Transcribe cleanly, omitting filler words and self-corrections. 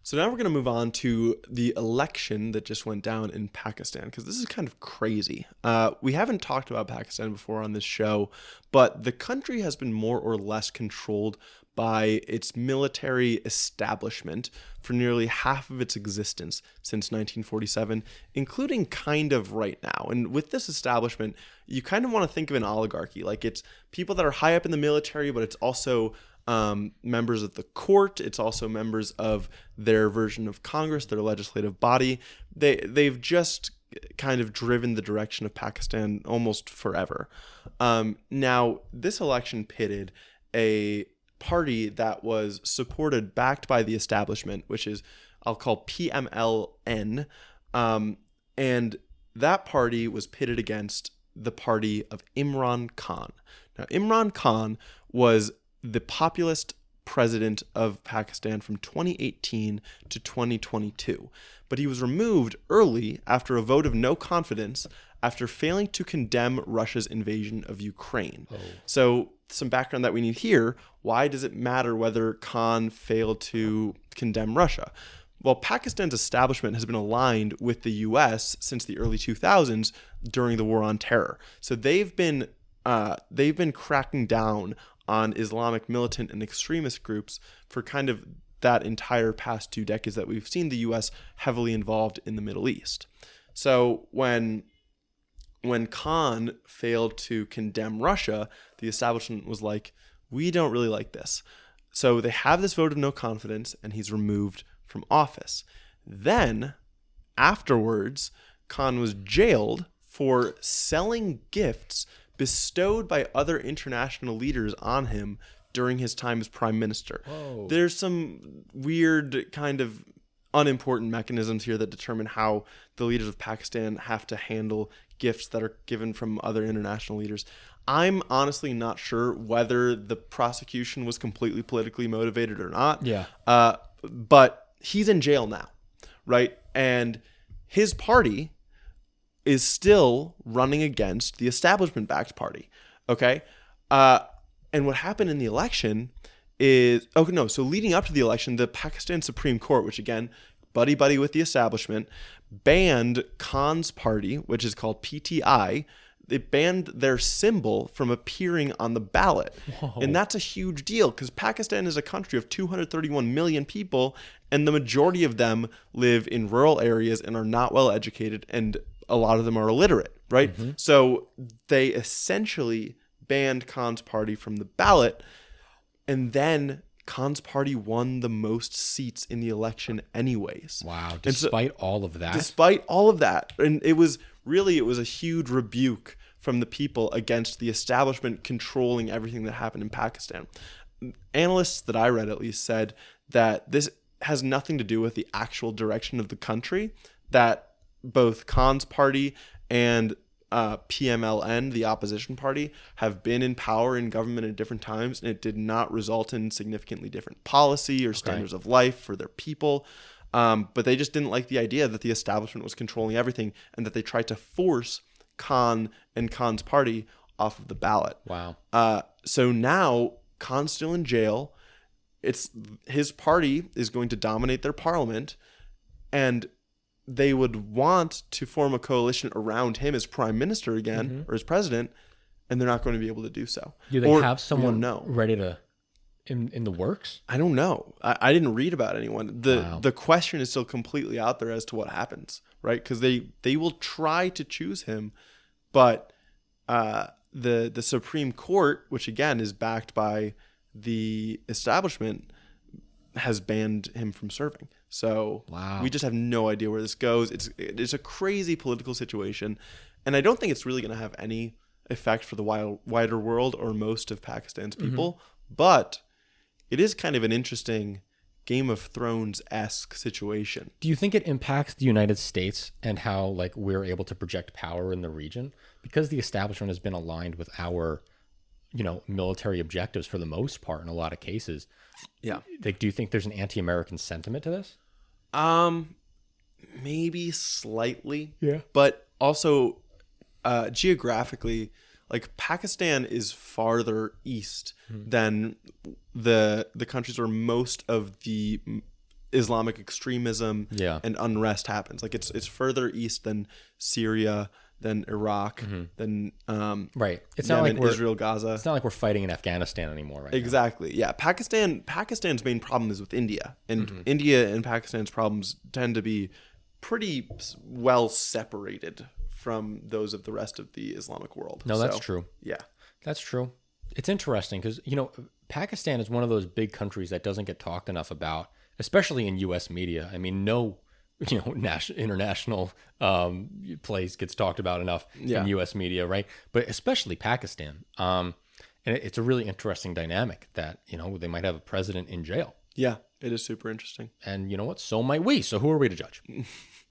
So now we're going to move on to the election that just went down in Pakistan, because this is kind of crazy. We haven't talked about Pakistan before on this show, but the country has been more or less controlled by its military establishment for nearly half of its existence since 1947, including kind of right now. And with this establishment, you kind of want to think of an oligarchy. Like, it's people that are high up in the military, but it's also members of the court. It's also members of their version of Congress, their legislative body. They've just kind of driven the direction of Pakistan almost forever. Now, this election pitted a party that was supported, backed by the establishment, which is, I'll call PMLN, and that party was pitted against the party of Imran Khan. Now, Imran Khan was the populist president of Pakistan from 2018 to 2022. But he was removed early after a vote of no confidence after failing to condemn Russia's invasion of Ukraine. Oh. So some background that we need here. Why does it matter whether Khan failed to condemn Russia? Well, Pakistan's establishment has been aligned with the U.S. since the early 2000s during the War on Terror. So they've been cracking down on Islamic militant and extremist groups for kind of that entire past 2 decades that we've seen the U.S. heavily involved in the Middle East. So when Khan failed to condemn Russia, the establishment was like, we don't really like this. So they have this vote of no confidence, and he's removed from office. Then, afterwards, Khan was jailed for selling gifts bestowed by other international leaders on him during his time as prime minister. Whoa. There's some weird kind of unimportant mechanisms here that determine how the leaders of Pakistan have to handle gifts that are given from other international leaders. I'm honestly not sure whether the prosecution was completely politically motivated or not. Yeah. But he's in jail now, right? And his party is still running against the establishment-backed party, okay? And what happened in the election is... So leading up to the election, the Pakistan Supreme Court, which again, buddy-buddy with the establishment, banned Khan's party, which is called PTI. It banned their symbol from appearing on the ballot. Whoa. And that's a huge deal because Pakistan is a country of 231 million people, and the majority of them live in rural areas and are not well educated, and a lot of them are illiterate, right? Mm-hmm. So they essentially banned Khan's party from the ballot, and then Khan's party won the most seats in the election anyways. Wow, despite all of that? Despite all of that. And it was a huge rebuke from the people against the establishment controlling everything that happened in Pakistan. Analysts that I read at least said that this has nothing to do with the actual direction of the country, that both Khan's party and PMLN, the opposition party, have been in power in government at different times, and it did not result in significantly different policy or standards of life for their people. But they just didn't like the idea that the establishment was controlling everything, and that they tried to force Khan and Khan's party off of the ballot. Wow. So now Khan's still in jail. His party is going to dominate their parliament, and they would want to form a coalition around him as prime minister again, or as president, and they're not going to be able to do so. Do they have someone ready to in the works? I don't know. I didn't read about anyone. The question is still completely out there as to what happens, right? Because they will try to choose him, but the Supreme Court, which again is backed by the establishment, has banned him from serving. So we just have no idea where this goes. It's a crazy political situation, and I don't think it's really going to have any effect for the wider world or most of Pakistan's people, but it is kind of an interesting Game of Thrones-esque situation. Do you think it impacts the United States and how we're able to project power in the region? Because the establishment has been aligned with our military objectives for the most part in a lot of cases. Yeah. Do you think there's an anti-American sentiment to this? Maybe slightly. Yeah. But also geographically, Pakistan is farther east than the countries where most of the Islamic extremism Yeah. and unrest happens. Like it's further east than Syria, than Iraq, than Right. It's Yemen, not like we're Israel, Gaza. it's not like we're fighting in Afghanistan anymore, right? Exactly. Yeah. Pakistan's main problem is with India, and India and Pakistan's problems tend to be pretty well separated from those of the rest of the Islamic world. No, that's So, true. Yeah. That's true. It's interesting because, Pakistan is one of those big countries that doesn't get talked enough about, especially in U.S. media. I mean, no, international place gets talked about enough Yeah. in U.S. media, right? But especially Pakistan. And it's a really interesting dynamic that, they might have a president in jail. Yeah. It is super interesting. And you know what? So might we. So who are we to judge?